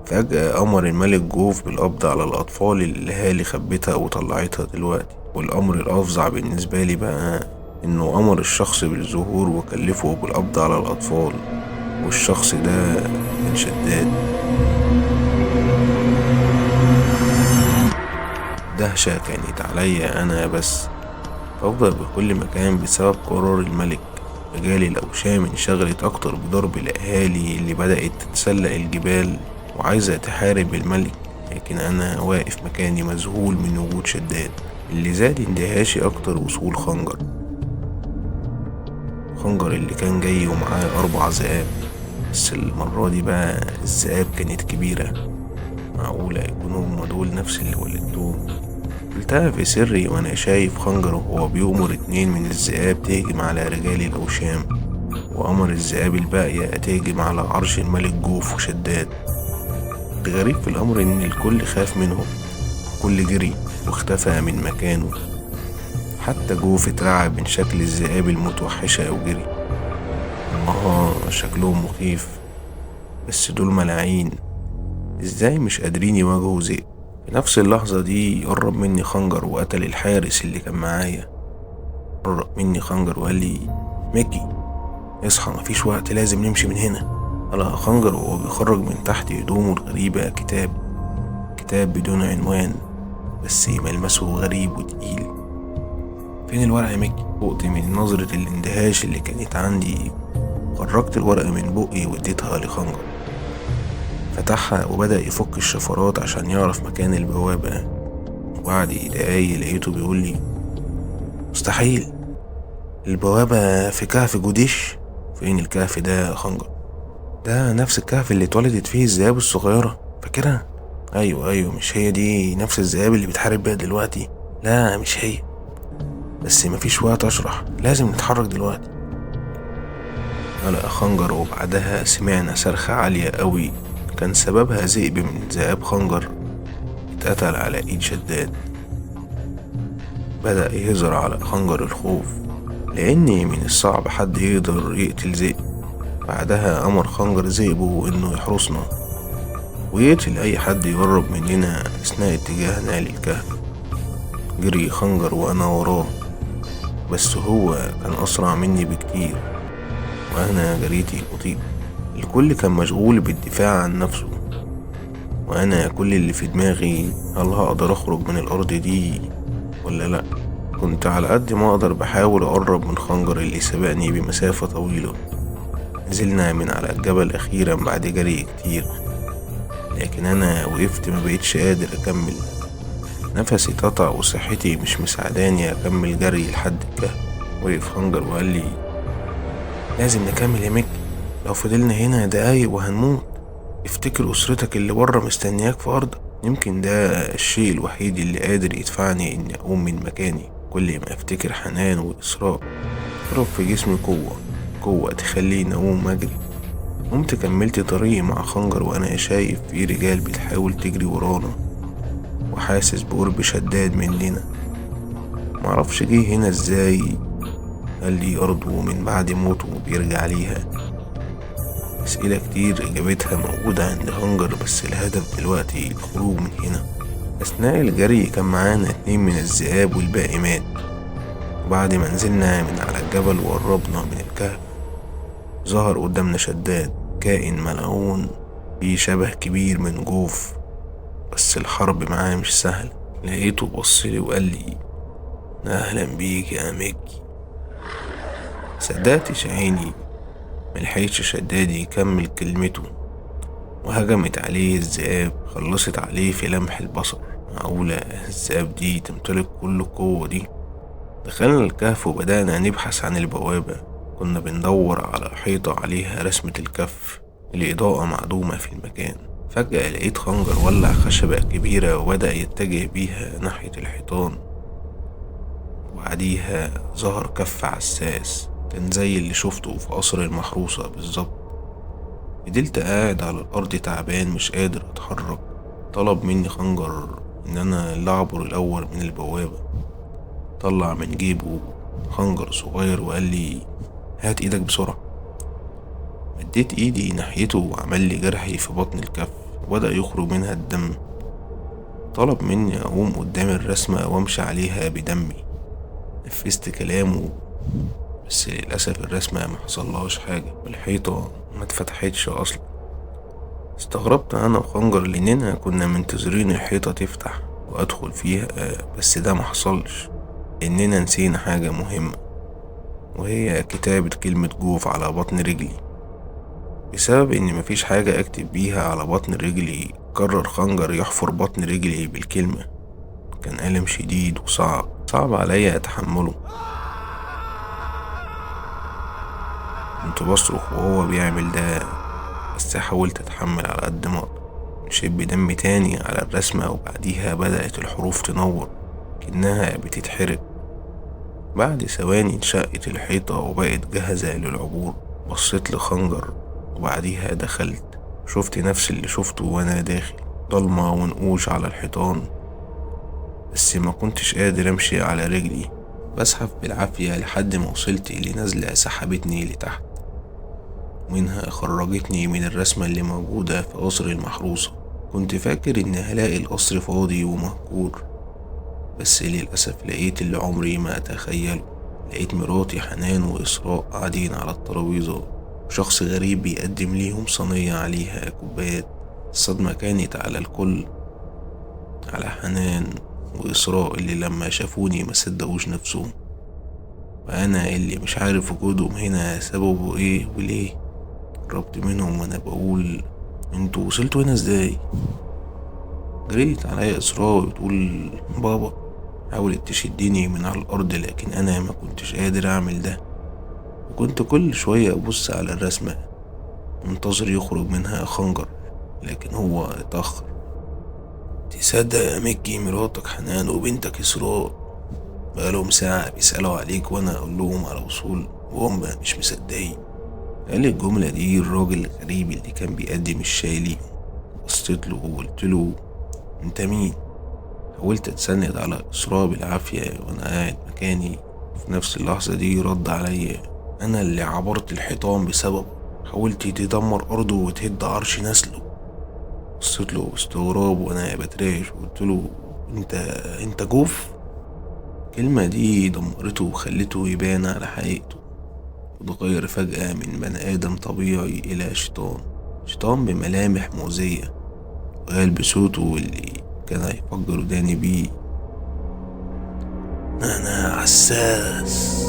Speaker 1: فجأة أمر الملك جوف بالقبض على الأطفال اللي الأهالي خبتها وطلعتها دلوقتي. والأمر الأفظع بالنسبة لي بقى إنه أمر الشخص بالظهور وكلفه بالقبض على الأطفال، والشخص ده كان شداد. دهشة كانت عليا أنا بس، أفضل بكل مكان بسبب قرار الملك. رجال الأوشام انشغلت أكتر بضرب الأهالي اللي بدأت تتسلق الجبال وعايزة تحارب الملك، لكن أنا واقف مكاني مذهول من وجود شداد. اللي زاد اندهاشي أكتر وصول خنجر اللي كان جاي ومعاه 4 ذئاب، بس المرة دي بقى الذئاب كانت كبيرة. معقولة يكونوا هما دول نفس اللي ولدتهم؟ قلتها في سري وانا شايف خنجر وهو بيؤمر 2 من الذئاب تهجم على رجال الأوشام، وأمر الذئاب الباقية تهجم على عرش الملك جوف وشداد. الغريب في الأمر إن الكل خاف منهم، كل جري واختفى من مكانه، حتى جوف اترعب من شكل الذئاب المتوحشة وجري. شكلهم مخيف، بس دول ملاعين، ازاي مش قادرين يواجهوا ذئب؟ في نفس اللحظة دي قرب مني خنجر وقتل الحارس اللي كان معايا. قرب مني خنجر وقال لي: ميكي اصحى، مفيش وقت، لازم نمشي من هنا. قال خنجر وهو بيخرج من تحت هدومه الغريبة كتاب بدون عنوان، بس ملمسه غريب وتقيل. فين الورقة يا ميكي؟ فقت من نظرة الاندهاش اللي كانت عندي، خرجت الورقة من بقي واديتها لخنجر. فتحها وبدأ يفك الشفرات عشان يعرف مكان البوابة، وبعد دقايق لقيته بيقول لي: مستحيل، البوابة في كهف جوديش. فين الكهف ده يا خنجر؟ ده نفس الكهف اللي اتولدت فيه الذئاب الصغيرة، فاكرها؟ ايوه، مش هي دي نفس الذئاب اللي بتحارب بيها دلوقتي؟ لا مش هي، بس مفيش وقت اشرح، لازم نتحرك دلوقتي. قال خنجر، وبعدها سمعنا صرخة عالية قوي كان سببها ذئب من ذئاب خنجر اتقتل على ايد شداد. بدأ يهزر على خنجر الخوف، لأن من الصعب حد يقدر يقتل ذئب. بعدها أمر خنجر ذئبه إنه يحرسنا ويقتل أي حد يقرب مننا أثناء اتجاهنا للكهف. جري خنجر وأنا وراه، بس هو كان أسرع مني بكتير وأنا جريتي بطيء. الكل كان مشغول بالدفاع عن نفسه، وأنا كل اللي في دماغي هل هقدر أخرج من الأرض دي ولا لأ. كنت على قد ما أقدر بحاول أقرب من خنجر اللي سبقني بمسافة طويلة. نزلنا من على الجبل أخيرا بعد جري كتير، لكن أنا وقفت ما بقيتش قادر أكمل. نفسي اتقطع وصحتي مش مساعداني أكمل جري لحد الكهف. وقف خنجر وقال لي: لازم نكمل يا ميكي، لو فضلنا هنا دقايق وهنموت. افتكر أسرتك اللي بره مستنياك في أرضك، يمكن ده الشيء الوحيد اللي قادر يدفعني إني أقوم من مكاني. كل ما أفتكر حنان وإسراء تضرب في جسمي قوة تخليني أقوم أجري. قمت كملت طريقي مع خنجر وأنا شايف في رجال بتحاول تجري ورانا، وحاسس بقرب شداد مننا. معرفش جه هنا ازاي، قال لي أرضه من بعد موته بيرجع ليها. أسئلة كتير إجابتها موجودة عند خنجر، بس الهدف دلوقتي الخروج من هنا. أثناء الجري كان معانا 2 من الذئاب والباقي مات. وبعد ما نزلنا من على الجبل وقربنا من الكهف، ظهر قدامنا شداد، كائن ملعون فيه شبه كبير من جوف، بس الحرب معاه مش سهل. لقيته بصلي وقال لي: اهلا بيك يا مكي. صدقتش عيني، ملحقتش شداد يكمل كلمته وهجمت عليه الذئاب، خلصت عليه في لمح البصر. معقولة الذئاب دي تمتلك كل القوة دي؟ دخلنا الكهف وبدأنا نبحث عن البوابة. كنا بندور على حيطة عليها رسمة الكف، الإضاءة معدومة في المكان. فجأة لقيت خنجر ولع خشبة كبيرة وبدأ يتجه بيها ناحية الحيطان، وبعديها ظهر كف عساس كان زي اللي شفته في قصر المحروسة بالظبط. فضلت قاعد على الأرض تعبان مش قادر أتحرك. طلب مني خنجر إن أنا اللي أعبر الأول من البوابة. طلع من جيبه خنجر صغير وقال لي: هات إيدك بسرعة. مديت إيدي ناحيته وعمل لي جرحي في بطن الكف وبدأ يخرج منها الدم. طلب مني أقوم قدام الرسمة وأمشي عليها بدمي. نفذت كلامه، بس للأسف الرسمة ما حصلهاش حاجة والحيطة ما اتفتحتش أصلا. استغربت أنا وخنجر لأننا كنا منتظرين الحيطة تفتح وأدخل فيها، بس ده ما حصلش لأننا نسينا حاجة مهمة، وهي كتابة كلمة جوف على بطن رجلي. بسبب إن مفيش حاجة أكتب بيها على بطن رجلي، قرر خنجر يحفر بطن رجلي بالكلمة. كان ألم شديد وصعب عليا أتحمله. كنت بصرخ وهو بيعمل ده، بس حاولت أتحمل على قد ما أقدر. مشيت بدم تاني على الرسمة وبعديها بدأت الحروف تنور كأنها بتتحرق. بعد ثواني انشقت الحيطة وبقت جاهزة للعبور. بصيت لخنجر وبعديها دخلت. شفت نفس اللي شفته وانا داخل، ضلمة ونقوش على الحيطان، بس ما كنتش قادر امشي على رجلي. بزحف بالعافية لحد ما وصلت لنزلة سحبتني لتحت، ومنها خرجتني من الرسمة اللي موجودة في قصر المحروسة. كنت فاكر ان هلاقي القصر فاضي ومهجور، بس للأسف لقيت اللي عمري ما أتخيله. لقيت مراتي حنان وإسراء قاعدين على الترابيزة، وشخص غريب بيقدم ليهم صينية عليها كوبايات. الصدمة كانت على الكل، على حنان وإسراء اللي لما شافوني ما صدقوش نفسهم، وأنا اللي مش عارف وجودهم هنا سببه إيه وليه. قربت منهم وأنا بقول: انتوا وصلتوا هنا إزاي؟ جريت عليا إسراء وتقول: بابا. حاولت تشدني من على الأرض لكن أنا ما كنتش قادر أعمل ده، وكنت كل شوية أبص على الرسمة منتظر يخرج منها خنجر، لكن هو اتأخر. تصدق يا مكي مراتك حنان وبنتك إسراء بقالهم ساعة بيسألوا عليك وأنا أقول لهم على وصول وهم مش مصدقين؟ قال الجملة دي الراجل الغريب اللي كان بيقدم الشاي ليهم. بصيت له وقلت له: انت مين؟ حاولت اتسند على إسراء بالعافية وانا قاعد مكاني. في نفس اللحظة دي رد عليا: انا اللي عبرت الحيطان بسببه، حاولت تدمر ارضه وتهد عرش نسله. بصيت له باستغراب وانا بترعش وقلت له: انت جوف؟ الكلمة دي دمرته وخلته يبان على حقيقته، وتغير فجأة من بني آدم طبيعي إلى شيطان بملامح مؤذية. وقال بصوته اللي كان هيفجر وداني بيه: أنا عساس.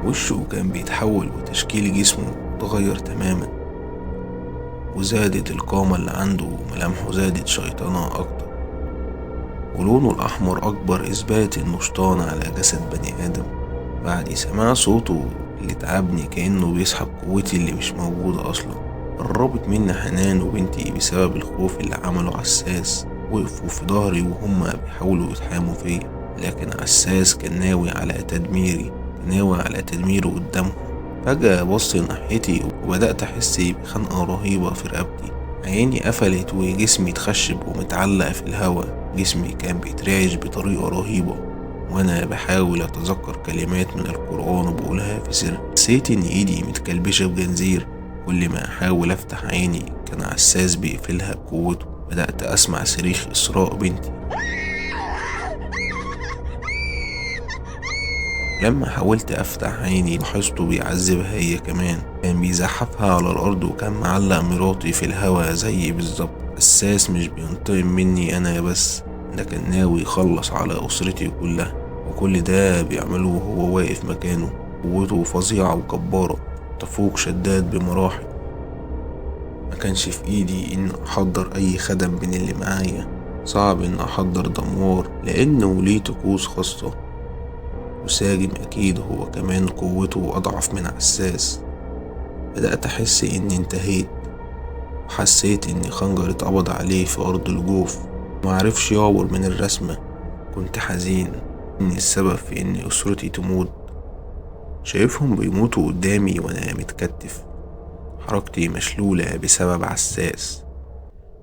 Speaker 1: وشه كان بيتحول وتشكيل جسمه اتغير تماما، وزادت القامة اللي عنده وملامحه زادت شيطانة أكتر، ولونه الأحمر أكبر إثبات إنه شيطان على جسد بني آدم. بعد سماع صوته اللي تعبني كأنه بيسحب قوتي اللي مش موجودة أصلا. قربت مني حنان وبنتي بسبب الخوف اللي عمله عساس، وقفوا في ظهري وهم بيحاولوا يتحاموا فيا، لكن عساس كان ناوي على تدميره قدامهم. فجأة بص ناحيتي وبدأت أحس بخنقة رهيبة في رقبتي. عيني قفلت وجسمي اتخشب ومتعلق في الهواء. جسمي كان بيترعش بطريقة رهيبة وانا بحاول اتذكر كلمات من القرآن وبقولها في سر. حسيت ان ايدي متكلبشة بجنزير. كل ما احاول افتح عيني كان عساس بيقفلها بقوته. بدأت اسمع صريخ إسراء بنتي. لما حاولت افتح عيني لاحظته بيعذبها هي كمان، كان بيزحفها على الارض وكان معلق مراتي في الهوا زيي بالظبط. قساس مش بينتقم مني انا بس، ده كان ناوي يخلص على اسرتي كلها، وكل ده بيعمله وهو واقف مكانه. قوته فظيعة وجبارة تفوق شداد بمراحل. ما كانش في ايدي ان احضر اي خدم من اللي معايا، صعب ان احضر دمار لانه ليه طقوس خاصة. وساجم اكيد هو كمان قوته اضعف من عساس. بدأت احس اني انتهيت، وحسيت اني خنجر اتقبض عليه في ارض الجوف، معرفش يعبر من الرسمة. كنت حزين اني السبب في ان اسرتي تموت، شايفهم بيموتوا قدامي وانا متكتف، حركتي مشلولة بسبب عساس.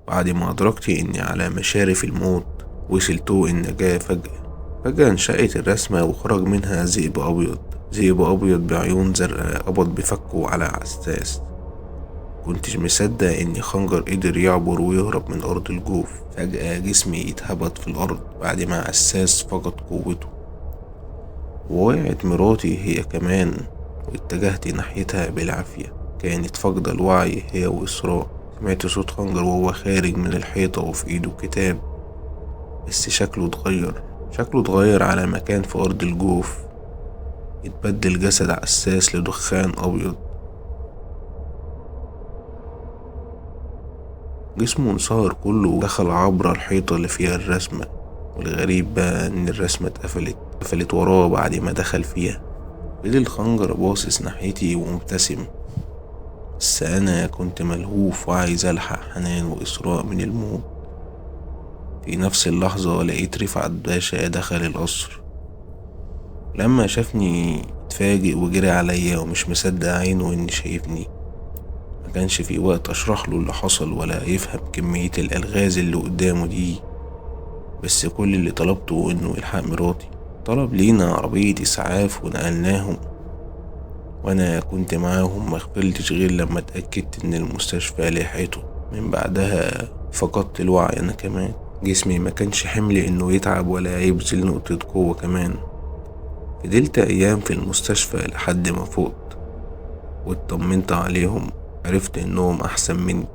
Speaker 1: بعد ما أدركت إني على مشارف الموت وصل طوق النجاة فجأة انشقت الرسمة وخرج منها ذئب أبيض بعيون زرقاء قبض بفكه على عساس. كنتش مصدق إن خنجر قدر يعبر ويهرب من أرض الجوف. فجأة جسمي اتهبط في الأرض بعد ما عساس فقد قوته، ووقعت مراتي هي كمان، واتجهت ناحيتها بالعافية. كانت فاقدة الوعي هي وإسراء. سمعت صوت خنجر وهو خارج من الحيطة وفي ايده كتاب، بس شكله اتغير على مكان في أرض الجوف. اتبدل جسد عساس لدخان أبيض، جسمه انصهر كله ودخل عبر الحيطة اللي فيها الرسمة. والغريب بقى إن الرسمة اتقفلت وراه بعد ما دخل فيها. فضل الخنجر باصص ناحيتي ومبتسم، بس أنا كنت ملهوف وعايز ألحق حنان وإسراء من الموت. في نفس اللحظة لقيت رفعت باشا دخل القصر. لما شافني اتفاجئ وجري عليا ومش مصدق عينه إني شايفني. ما كانش في وقت أشرح له اللي حصل ولا يفهم كمية الألغاز اللي قدامه دي، بس كل اللي طلبته إنه يلحق مراتي. طلب لينا عربية إسعاف ونقلناهم، وانا كنت معاهم. مغفلتش غير لما اتأكدت ان المستشفى لحقته. من بعدها فقدت الوعي انا كمان. جسمي ما كانش حمل انه يتعب ولا يبذل نقطة قوة كمان. فضلت ايام في المستشفى لحد ما فقت واطمنت عليهم، عرفت انهم احسن مني،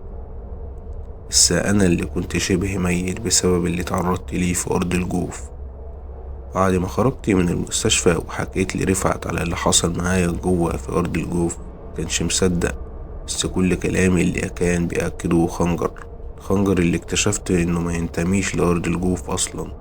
Speaker 1: بس انا اللي كنت شبه ميت بسبب اللي تعرضت ليه في ارض الجوف. بعد ما خرجت من المستشفى وحكيت لرفعت على اللي حصل معايا جوه في أرض الجوف، مكانش مصدق، بس كل كلامي اللي كان بيأكده خنجر اللي اكتشفت إنه ما ينتميش لأرض الجوف أصلا.